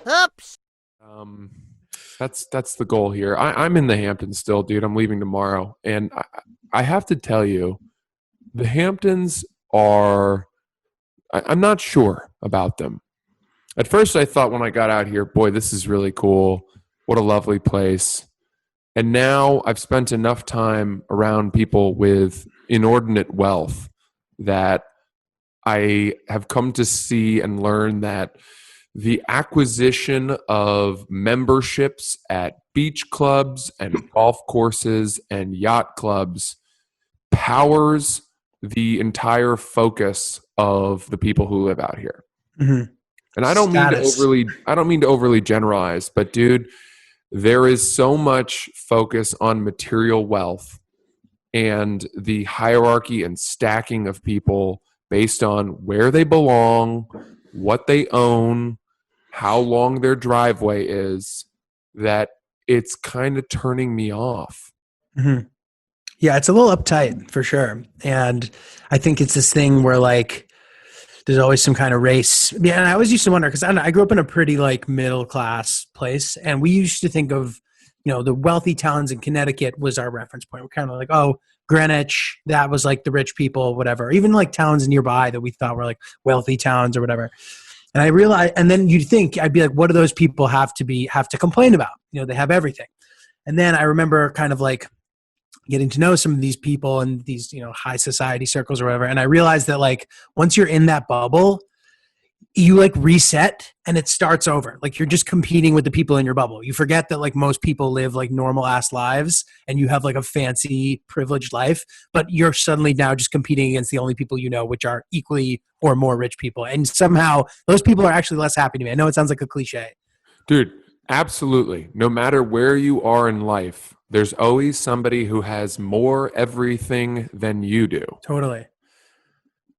Oops. Um, that's the goal here. I'm in the Hamptons still, dude. I'm leaving tomorrow, and I have to tell you, the Hamptons are. I'm not sure about them. At first, I thought when I got out here, boy, this is really cool. What a lovely place. And now I've spent enough time around people with inordinate wealth that I have come to see and learn that the acquisition of memberships at beach clubs and golf courses and yacht clubs powers the entire focus of the people who live out here. Mm-hmm. And I don't mean to overly generalize, but dude, there is so much focus on material wealth and the hierarchy and stacking of people based on where they belong, what they own, how long their driveway is, that it's kind of turning me off. Mm-hmm. Yeah, it's a little uptight for sure. And I think it's this thing where like there's always some kind of race. Yeah, and I always used to wonder because I grew up in a pretty like middle class place, and we used to think of, you know, the wealthy towns in Connecticut was our reference point. We're kind of like, oh, Greenwich, that was like the rich people, whatever. Even like towns nearby that we thought were like wealthy towns or whatever. And I realized, and then you'd think I'd be like, what do those people have to complain about? You know, they have everything. And then I remember kind of like getting to know some of these people in these, you know, high society circles or whatever. And I realized that like once you're in that bubble, you like reset and it starts over. Like you're just competing with the people in your bubble. You forget that like most people live like normal ass lives and you have like a fancy privileged life, but you're suddenly now just competing against the only people you know, which are equally or more rich people. And somehow those people are actually less happy to me. I know it sounds like a cliche. Dude, absolutely. No matter where you are in life, there's always somebody who has more everything than you do. Totally.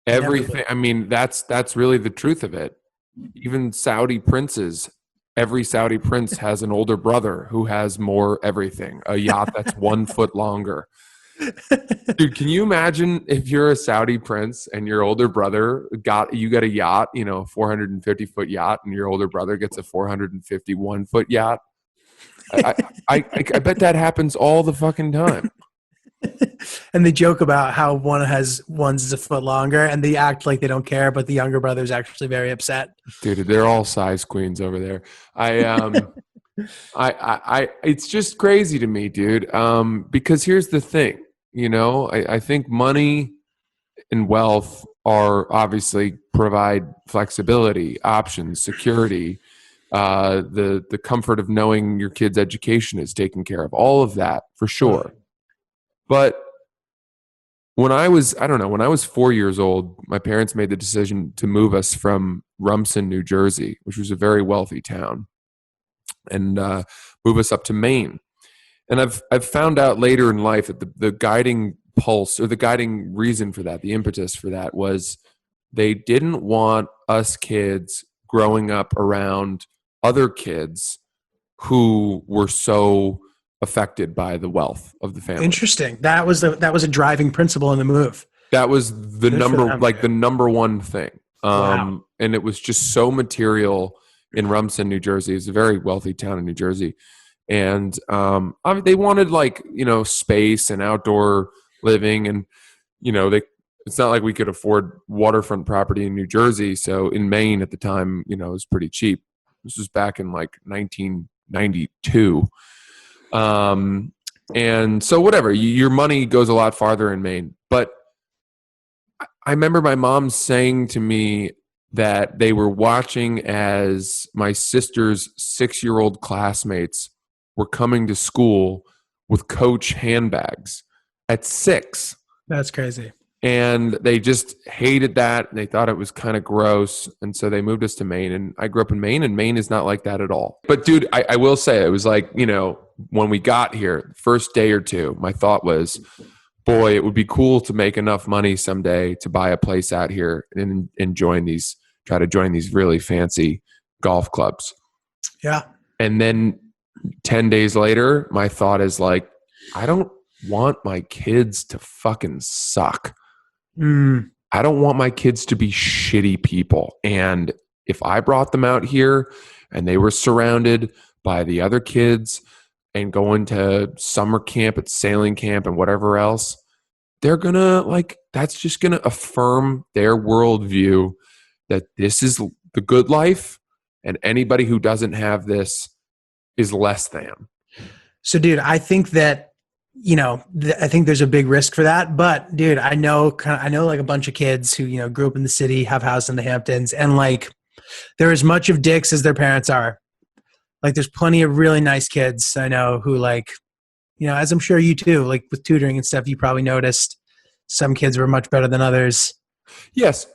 Everything. I mean, that's really the truth of it. Even Saudi princes, every Saudi prince has an older brother who has more everything. A yacht that's 1 foot longer. Dude, can you imagine if you're a Saudi prince and your older brother got a yacht, you know, 450-foot yacht, and your older brother gets a 451-foot yacht? I bet that happens all the fucking time. And they joke about how one's a foot longer, and they act like they don't care, but the younger brother's actually very upset. Dude, they're all size queens over there. It's just crazy to me, dude. Because here's the thing, you know, I think money and wealth are obviously provide flexibility, options, security, the comfort of knowing your kid's education is taken care of, all of that for sure. But when I was 4 years old, my parents made the decision to move us from Rumson, New Jersey, which was a very wealthy town, and move us up to Maine. And I've found out later in life that the guiding pulse or the guiding reason for that, the impetus for that, was they didn't want us kids growing up around other kids who were so affected by the wealth of the family. Interesting. That was a driving principle in the move. That was the number one thing. Wow. And it was just so material in Rumson, New Jersey. It's a very wealthy town in New Jersey. And they wanted, like, you know, space and outdoor living, and, you know, it's not like we could afford waterfront property in New Jersey. So in Maine at the time, you know, it was pretty cheap. This was back in like 1992. And so whatever, your money goes a lot farther in Maine. But I remember my mom saying to me that they were watching as my sister's 6-year-old classmates were coming to school with Coach handbags at 6. That's crazy. And they just hated that. And they thought it was kind of gross. And so they moved us to Maine. And I grew up in Maine, and Maine is not like that at all. But dude, I will say, it was like, you know, when we got here, first day or two, my thought was, boy, it would be cool to make enough money someday to buy a place out here and try to join these really fancy golf clubs. Yeah. And then 10 days later, my thought is like, I don't want my kids to fucking suck. I don't want my kids to be shitty people. And if I brought them out here and they were surrounded by the other kids and going to summer camp at sailing camp and whatever else, they're gonna like, that's just gonna affirm their worldview that this is the good life, and anybody who doesn't have this is less than. So, dude, I think that, I think there's a big risk for that. But, dude, I know like a bunch of kids who, grew up in the city, have house in the Hamptons, and like they're as much of dicks as their parents are. Like, there's plenty of really nice kids I know who, like, as I'm sure you too, like with tutoring and stuff, you probably noticed some kids were much better than others. Yes.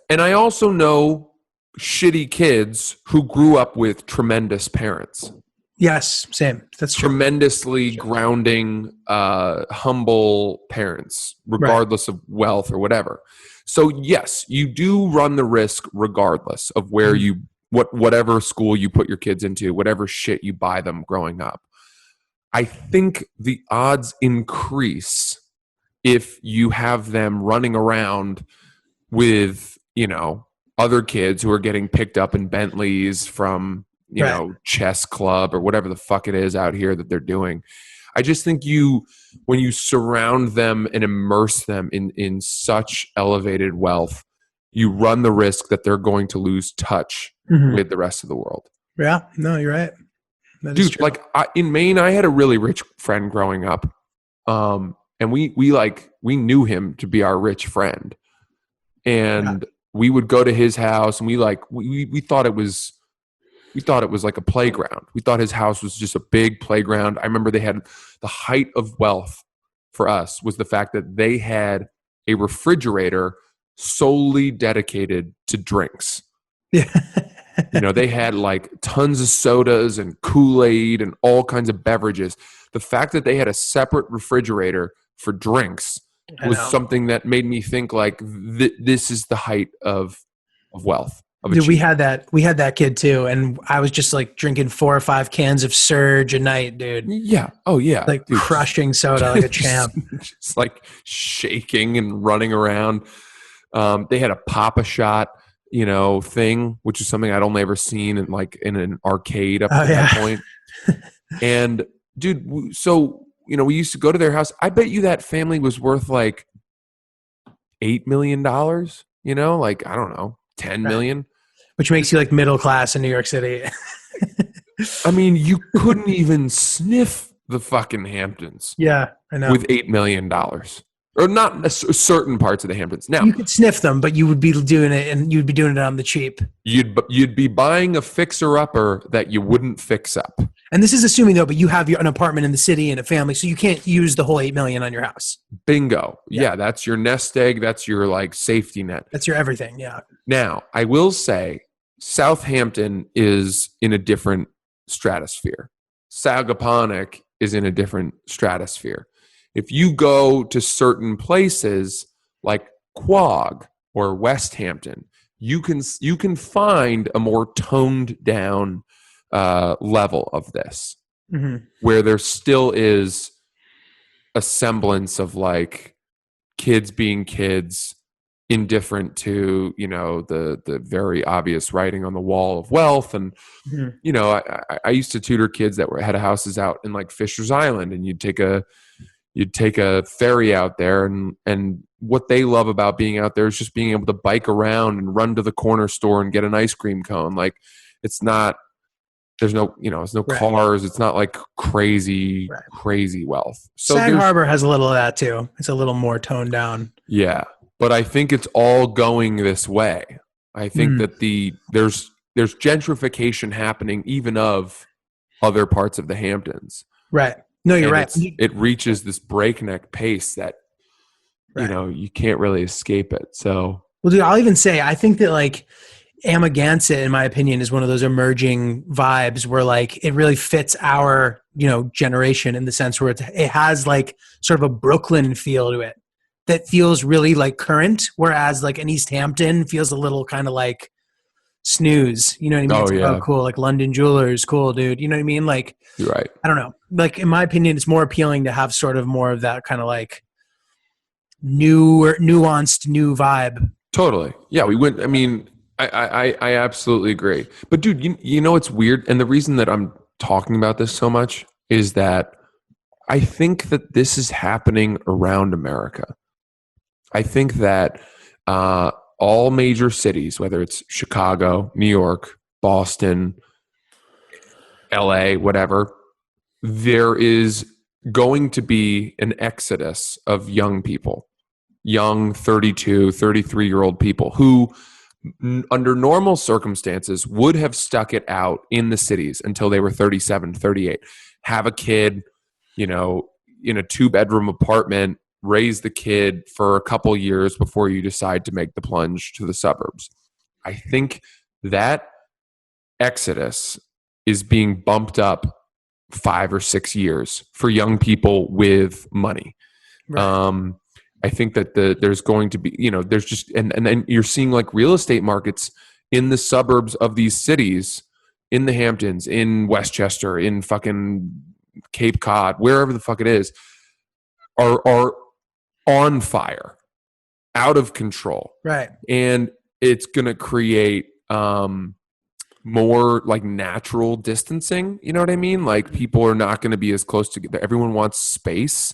And I also know shitty kids who grew up with tremendous parents. Yes, same. That's true. Tremendously grounding, humble parents, regardless of wealth or whatever. So yes, you do run the risk regardless of where you, whatever school you put your kids into, whatever shit you buy them growing up. I think the odds increase if you have them running around with, other kids who are getting picked up in Bentleys from, chess club or whatever the fuck it is out here that they're doing. I just think when you surround them and immerse them in such elevated wealth, you run the risk that they're going to lose touch with the rest of the world. Yeah, no, you're right. Dude, like in Maine, I had a really rich friend growing up. And we knew him to be our rich friend. And we would go to his house and we thought it was like a playground. We thought his house was just a big playground. I remember they had the height of wealth for us was the fact that they had a refrigerator solely dedicated to drinks. Yeah. They had like tons of sodas and Kool-Aid and all kinds of beverages. The fact that they had a separate refrigerator for drinks was something that made me think like this is the height of wealth. Dude, we had that kid too, and I was just like drinking 4 or 5 cans of Surge a night, dude. Yeah. Oh yeah. Like dude, crushing soda like a champ. Just like shaking and running around. They had a Pop-A-Shot, thing, which is something I'd only ever seen in an arcade up to that point. And dude, so we used to go to their house. I bet you that family was worth like $8 million. Like I don't know, 10 million. Which makes you like middle class in New York City. I mean, you couldn't even sniff the fucking Hamptons. Yeah, I know. With $8 million. Or not certain parts of the Hamptons. Now you could sniff them, but you would be doing it, and you'd be doing it on the cheap. You'd be buying a fixer-upper that you wouldn't fix up. And this is assuming though, but you have an apartment in the city and a family, so you can't use the whole $8 million on your house. Bingo. Yeah, that's your nest egg. That's your like safety net. That's your everything. Yeah. Now I will say, Southampton is in a different stratosphere. Sagaponack is in a different stratosphere. If you go to certain places like Quogue or West Hampton, you can find a more toned down level of this, where there still is a semblance of like kids being kids, indifferent to the very obvious writing on the wall of wealth. And I used to tutor kids that had houses out in like Fisher's Island, and you'd take a ferry out there, and what they love about being out there is just being able to bike around and run to the corner store and get an ice cream cone. Like there's no cars. It's not like crazy wealth. So Sag Harbor has a little of that too. It's a little more toned down. Yeah. But I think it's all going this way. I think that there's gentrification happening even of other parts of the Hamptons. Right. No, you're right. It reaches this breakneck pace that, you can't really escape it. So, well, dude, I'll even say, I think that like Amagansett, in my opinion, is one of those emerging vibes where like it really fits our, generation in the sense where it has like sort of a Brooklyn feel to it that feels really like current. Whereas like an East Hampton feels a little kind of like snooze. You know what I mean? Oh, yeah. Oh, cool. Like London Jewelers, cool, dude. You know what I mean? Like, you're right. I don't know. Like in my opinion, it's more appealing to have sort of more of that kind of like new or nuanced new vibe. Totally. Yeah. I absolutely agree. But dude, you know what's weird? And the reason that I'm talking about this so much is that I think that this is happening around America. I think that uh, all major cities, whether it's Chicago, New York, Boston, LA, whatever, there is going to be an exodus of young people, young 32, 33-year-old people who, under normal circumstances, would have stuck it out in the cities until they were 37, 38, have a kid, you know, in a 2-bedroom apartment, raise the kid for a couple years before you decide to make the plunge to the suburbs. I think that exodus is being bumped up 5 or 6 years for young people with money. Right. I think that there's going to be, there's just, and then you're seeing like real estate markets in the suburbs of these cities, in the Hamptons, in Westchester, in fucking Cape Cod, wherever the fuck it is, are on fire, out of control. Right. And it's going to create more like natural distancing. You know what I mean? Like people are not going to be as close together. Everyone wants space.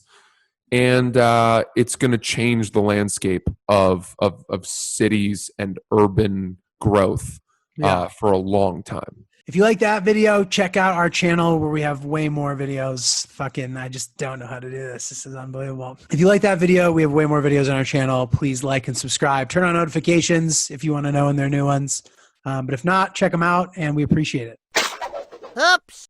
And it's going to change the landscape of cities and urban growth for a long time. If you like that video, check out our channel where we have way more videos. Fucking, I just don't know how to do this. This is unbelievable. If you like that video, we have way more videos on our channel. Please like and subscribe. Turn on notifications if you want to know when there are new ones. But if not, check them out, and we appreciate it. Oops.